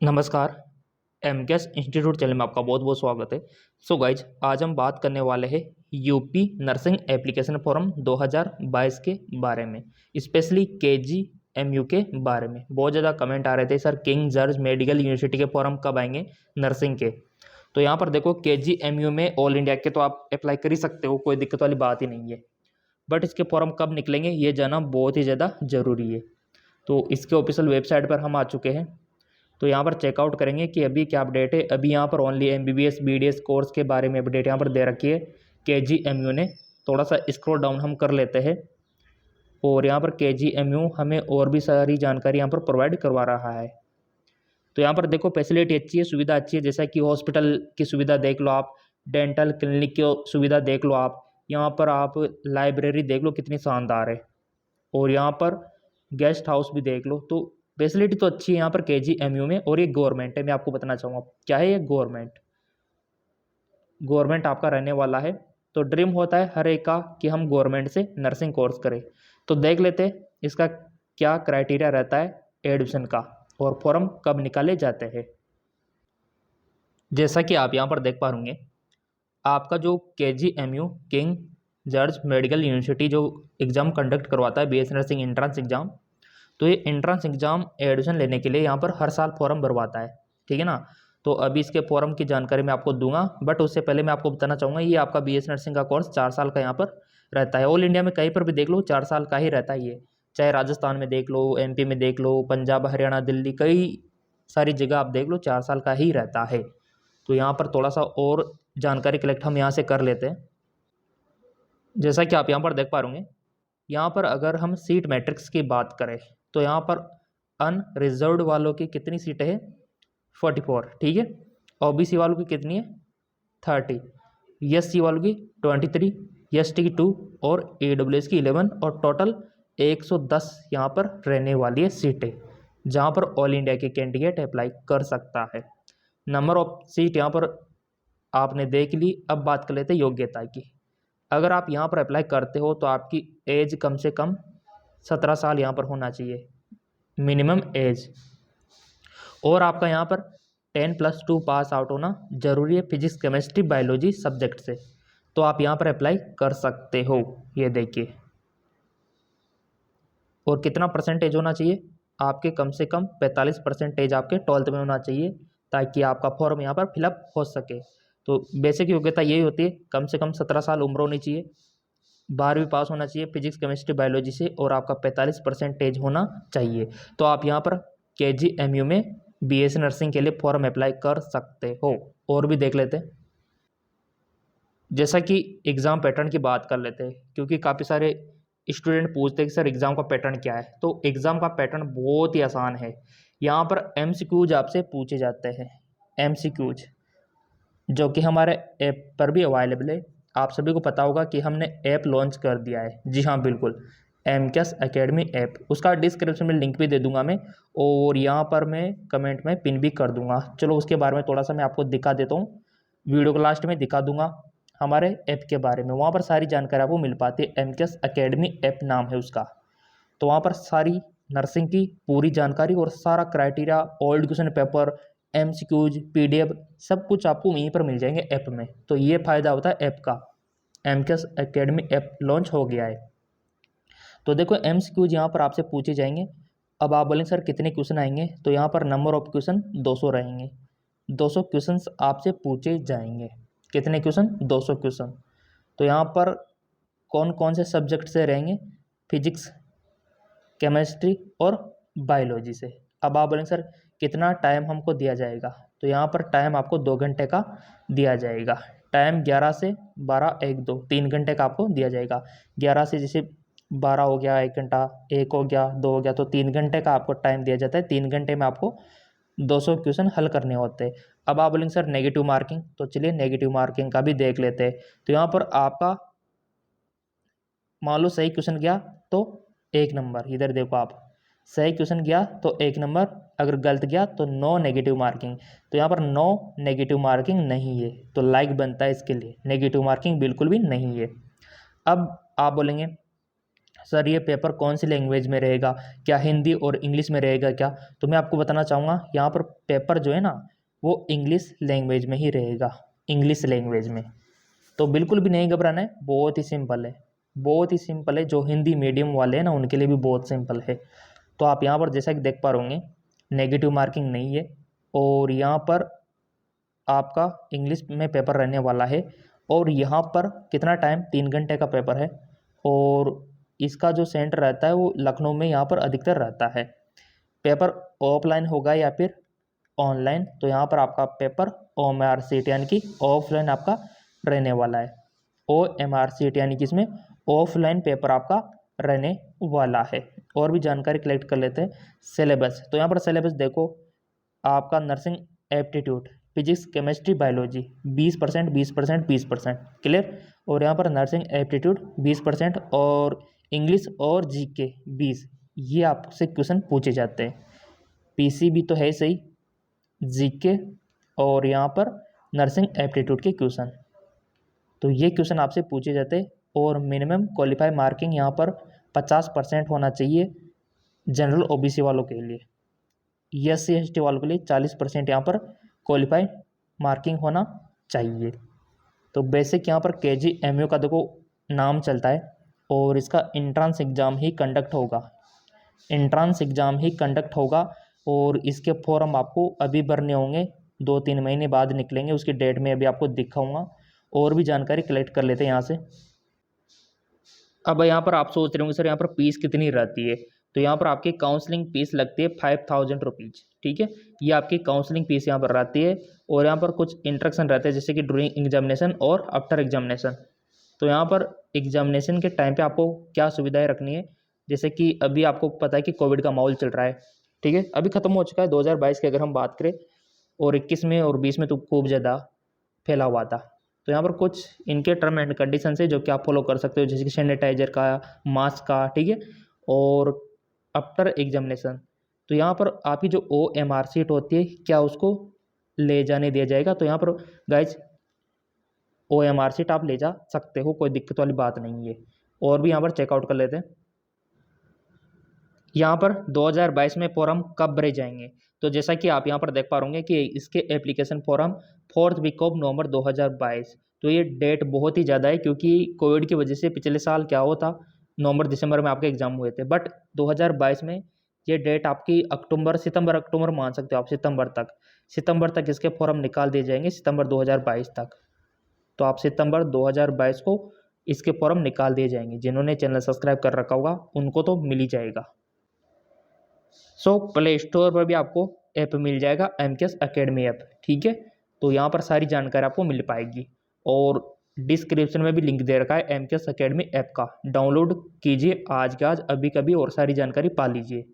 नमस्कार। MKS institute channel में आपका बहुत बहुत स्वागत है। सो गाइज, आज हम बात करने वाले हैं यूपी नर्सिंग एप्लीकेशन फॉर्म 2022 के बारे में, स्पेशली केजीएमयू के बारे में। बहुत ज़्यादा कमेंट आ रहे थे, sir king George medical university के फॉर्म कब आएंगे नर्सिंग के। तो यहाँ पर देखो, केजीएमयू में ऑल इंडिया के तो आप अप्लाई कर ही सकते हो, कोई दिक्कत वाली बात ही नहीं है। बट इसके फॉर्म कब निकलेंगे ये जानना बहुत ही ज़्यादा ज़रूरी है। तो इसके ऑफिशियल वेबसाइट पर हम आ चुके हैं। तो यहाँ पर चेकआउट करेंगे कि अभी क्या अपडेट है। अभी यहाँ पर ओनली एमबीबीएस बीडीएस कोर्स के बारे में अपडेट यहाँ पर दे रखी है केजीएमयू ने। थोड़ा सा स्क्रॉल डाउन हम कर लेते हैं और यहाँ पर केजीएमयू हमें और भी सारी जानकारी यहाँ पर प्रोवाइड करवा रहा है। तो यहाँ पर देखो, फैसिलिटी अच्छी है, सुविधा अच्छी है, जैसा कि हॉस्पिटल की सुविधा देख लो आप, डेंटल क्लिनिक की सुविधा देख लो आप, यहाँ पर आप लाइब्रेरी देख लो कितनी शानदार है, और यहाँ पर गेस्ट हाउस भी देख लो। तो फैसिलिटी तो अच्छी है यहाँ पर केजीएमयू में। और ये गवर्नमेंट है, मैं आपको बताना चाहूँगा क्या है ये। गवर्नमेंट आपका रहने वाला है। तो ड्रीम होता है हर एक का कि हम गवर्नमेंट से नर्सिंग कोर्स करें। तो देख लेते हैं इसका क्या क्राइटेरिया रहता है एडमिशन का, और फॉर्म कब निकाले जाते हैं। जैसा कि आप यहाँ पर देख पा होंगे, आपका जो KGMU king George medical university जो एग्ज़ाम कंडक्ट करवाता है बीएससी नर्सिंग एंट्रेंस एग्ज़ाम, तो ये एंट्रेंस एग्ज़ाम एडमिशन लेने के लिए यहाँ पर हर साल फॉर्म भरवाता है, ठीक है ना। तो अभी इसके फॉर्म की जानकारी मैं आपको दूंगा, बट उससे पहले मैं आपको बताना चाहूँगा ये आपका बीएससी नर्सिंग का कोर्स 4 साल का यहाँ पर रहता है। ऑल इंडिया में कहीं पर भी देख लो 4 साल का ही रहता है ये, चाहे राजस्थान में देख लो, एमपी में देख लो, पंजाब हरियाणा दिल्ली, कई सारी जगह आप देख लो 4 साल का ही रहता है। तो यहाँ पर थोड़ा सा और जानकारी कलेक्ट हम यहाँ से कर लेते हैं। जैसा कि आप यहाँ पर देख पा रहे होंगे, यहाँ पर अगर हम सीट मैट्रिक्स की बात करें तो यहाँ पर अनरिजर्व्ड वालों की कितनी सीटें हैं 44, ठीक है। ओबीसी वालों की कितनी है 30, एससी वालों की 23, एसटी की 2 और ईडब्ल्यूएस की 11, और टोटल 110 यहाँ पर रहने वाली है सीटें, जहाँ पर ऑल इंडिया के कैंडिडेट अप्लाई कर सकता है। नंबर ऑफ सीट यहाँ पर आपने देख ली। अब बात कर लेते हैं योग्यता की। अगर आप यहाँ पर अप्लाई करते हो तो आपकी एज कम से कम 17 साल यहाँ पर होना चाहिए, मिनिमम एज। और आपका यहाँ पर 10+2 पास आउट होना जरूरी है फिजिक्स केमिस्ट्री बायोलॉजी सब्जेक्ट से। तो आप यहाँ पर अप्लाई कर सकते हो, ये देखिए। और कितना परसेंटेज होना चाहिए आपके, कम से कम 45% आपके 12th में होना चाहिए, ताकि आपका फॉर्म यहाँ पर फिलअप हो सके। तो बेसिक योग्यता यही होती है, कम से कम 17 साल उम्र होनी चाहिए, 12वीं पास होना चाहिए फिजिक्स केमिस्ट्री बायोलॉजी से, और आपका 45% होना चाहिए। तो आप यहाँ पर केजीएमयू में बीएससी नर्सिंग के लिए फॉर्म अप्लाई कर सकते हो। और भी देख लेते हैं, जैसा कि एग्ज़ाम पैटर्न की बात कर लेते हैं, क्योंकि काफ़ी सारे स्टूडेंट पूछते हैं कि सर एग्ज़ाम का पैटर्न क्या है। तो एग्ज़ाम का पैटर्न बहुत ही आसान है। यहाँ पर एमसीक्यूज आपसे पूछे जाते हैं, एमसीक्यूज, जो कि हमारे ऐप पर भी अवेलेबल है। आप सभी को पता होगा कि हमने ऐप लॉन्च कर दिया है, जी हाँ बिल्कुल, एमकेएस एकेडमी ऐप। उसका डिस्क्रिप्शन में लिंक भी दे दूंगा मैं, और यहाँ पर मैं कमेंट में पिन भी कर दूंगा। चलो उसके बारे में थोड़ा सा मैं आपको दिखा देता हूँ, वीडियो को लास्ट में दिखा दूंगा हमारे ऐप के बारे में। वहाँ पर सारी जानकारी आपको मिल पाती है, एमकेएस एकेडमी ऐप नाम है उसका। तो वहाँ पर सारी नर्सिंग की पूरी जानकारी और सारा criteria, old question paper, MCQs, PDF, सब कुछ आपको वहीं पर मिल जाएंगे ऐप में। तो ये फ़ायदा होता है ऐप का। एमकेएस एकेडमी ऐप लॉन्च हो गया है। तो देखो, एमसीक्यूज यहाँ पर आपसे पूछे जाएंगे। अब आप बोलेंगे सर कितने क्वेश्चन आएंगे, तो यहाँ पर नंबर ऑफ क्वेश्चन 200 रहेंगे। 200 क्वेश्चन आपसे पूछे जाएंगे। कितने क्वेश्चन 200 क्वेश्चन। तो यहाँ पर कौन कौन से सब्जेक्ट से रहेंगे, फिजिक्स केमिस्ट्री और बायोलॉजी से। अब आप बोलेंगे सर कितना टाइम हमको दिया जाएगा, तो यहाँ पर टाइम आपको 2 घंटे का दिया जाएगा। टाइम 11 से 12, 1, 2, 3 घंटे का आपको दिया जाएगा। 11 से जैसे 12 हो गया 1 घंटा, 1 हो गया 2 हो गया, तो 3 घंटे का आपको टाइम दिया जाता है। 3 घंटे में आपको 200 क्वेश्चन हल करने होते हैं। अब आप बोलेंगे सर नेगेटिव मार्किंग, तो चलिए नेगेटिव मार्किंग का भी देख लेते हैं। तो यहाँ पर आपका मान लो सही क्वेश्चन गया तो 1 नंबर, इधर देखो आप, सही क्वेश्चन गया तो 1 नंबर, अगर गलत गया तो 9 नेगेटिव मार्किंग। तो यहाँ पर 9 नेगेटिव मार्किंग नहीं है, तो लाइक बनता है इसके लिए, नेगेटिव मार्किंग बिल्कुल भी नहीं है। अब आप बोलेंगे सर ये पेपर कौन सी लैंग्वेज में रहेगा, क्या हिंदी और इंग्लिश में रहेगा क्या? तो मैं आपको बताना चाहूँगा यहाँ पर पेपर जो है ना वो इंग्लिश लैंग्वेज में ही रहेगा, इंग्लिश लैंग्वेज में। तो बिल्कुल भी नहीं घबराना है, बहुत ही सिंपल है, बहुत ही सिंपल है। जो हिंदी मीडियम वाले हैं ना उनके लिए भी बहुत सिंपल है। तो आप यहाँ पर जैसा कि देख पा रहे होंगे नेगेटिव मार्किंग नहीं है, और यहाँ पर आपका इंग्लिश में पेपर रहने वाला है। और यहाँ पर कितना टाइम, 3 घंटे का पेपर है, और इसका जो सेंटर रहता है वो लखनऊ में यहाँ पर अधिकतर रहता है। पेपर ऑफलाइन होगा या फिर ऑनलाइन, तो यहाँ पर आपका पेपर OMR यानी कि ऑफलाइन आपका रहने वाला है। OMR यानी कि इसमें ऑफलाइन पेपर आपका रहने वाला है। और भी जानकारी कलेक्ट कर लेते हैं। सिलेबस, तो यहाँ पर सिलेबस देखो, आपका nursing aptitude physics chemistry biology 20%, 20%, 20%, clear. और यहाँ पर नर्सिंग एप्टीट्यूड 20% और इंग्लिश और जीके 20, ये आपसे क्वेश्चन पूछे जाते हैं। पीसीबी तो है सही, जीके और यहाँ पर नर्सिंग एप्टीट्यूड के क्वेश्चन, तो ये क्वेश्चन आपसे पूछे जाते हैं। और मिनिमम क्वालिफाई मार्किंग यहाँ पर 50% होना चाहिए जनरल ओबीसी वालों के लिए। SC ST वालों के लिए 40% यहाँ पर क्वालिफाई मार्किंग होना चाहिए। तो बेसिक यहाँ पर KGMU का देखो नाम चलता है, और इसका एंट्रेंस एग्ज़ाम ही कंडक्ट होगा, एंट्रेंस एग्ज़ाम ही कंडक्ट होगा। और इसके फॉर्म आपको अभी भरने होंगे, 2-3 महीने बाद निकलेंगे, उसकी डेट में अभी आपको दिखाऊंगा। और भी जानकारी कलेक्ट कर लेते हैं यहाँ से। अब यहाँ पर आप सोच रहे होंगे सर यहाँ पर फीस कितनी रहती है, तो यहाँ पर आपकी काउंसलिंग फीस लगती है 5000 रुपीज़, ठीक है। ये आपकी काउंसलिंग फीस यहाँ पर रहती है। और यहाँ पर कुछ इंस्ट्रक्शन रहते हैं जैसे कि ड्यूरिंग एग्जामिनेशन और आफ्टर एग्जामिनेशन। तो यहाँ पर एग्जामिनेशन के टाइम पे आपको क्या सुविधाएं रखनी है, जैसे कि अभी आपको पता है कि कोविड का माहौल चल रहा है, ठीक है, अभी ख़त्म हो चुका है 2022 की अगर हम बात करें, और 21 में और 20 में तो खूब ज़्यादा फैला हुआ था। तो यहाँ पर कुछ इनके टर्म एंड कंडीशन है जो कि आप फॉलो कर सकते हो, जैसे कि सैनिटाइजर का, मास्क का, ठीक है। और आफ्टर एग्जामिनेशन, तो यहाँ पर आपकी जो OMR शीट होती है क्या उसको ले जाने दिया जाएगा, तो यहाँ पर गाइज OMR शीट आप ले जा सकते हो, कोई दिक्कत वाली बात नहीं है। और भी यहाँ पर चेकआउट कर लेते हैं। यहाँ पर 2022 में फॉर्म कब भरे जाएंगे, तो जैसा कि आप यहाँ पर देख पा रहे कि इसके application form 4th week of November 2022। तो ये डेट बहुत ही ज़्यादा है, क्योंकि कोविड की वजह से पिछले साल क्या हुआ था, नवंबर दिसंबर में आपके एग्जाम हुए थे, बट 2022 में ये डेट आपकी सितंबर मान सकते हो आप, सितंबर तक इसके फॉर्म निकाल दिए जाएंगे, सितंबर 2022 तक। तो आप सितंबर 2022 को इसके फॉर्म निकाल दिए जाएंगे। जिन्होंने चैनल सब्सक्राइब कर रखा होगा उनको तो मिल ही जाएगा। सो प्ले स्टोर पर भी आपको ऐप मिल जाएगा MKS अकेडमी ऐप, ठीक है। तो यहाँ पर सारी जानकारी आपको मिल पाएगी, और डिस्क्रिप्शन में भी लिंक दे रखा है MKS अकेडमी ऐप का, डाउनलोड कीजिए आज के आज, अभी कभी, और सारी जानकारी पा लीजिए।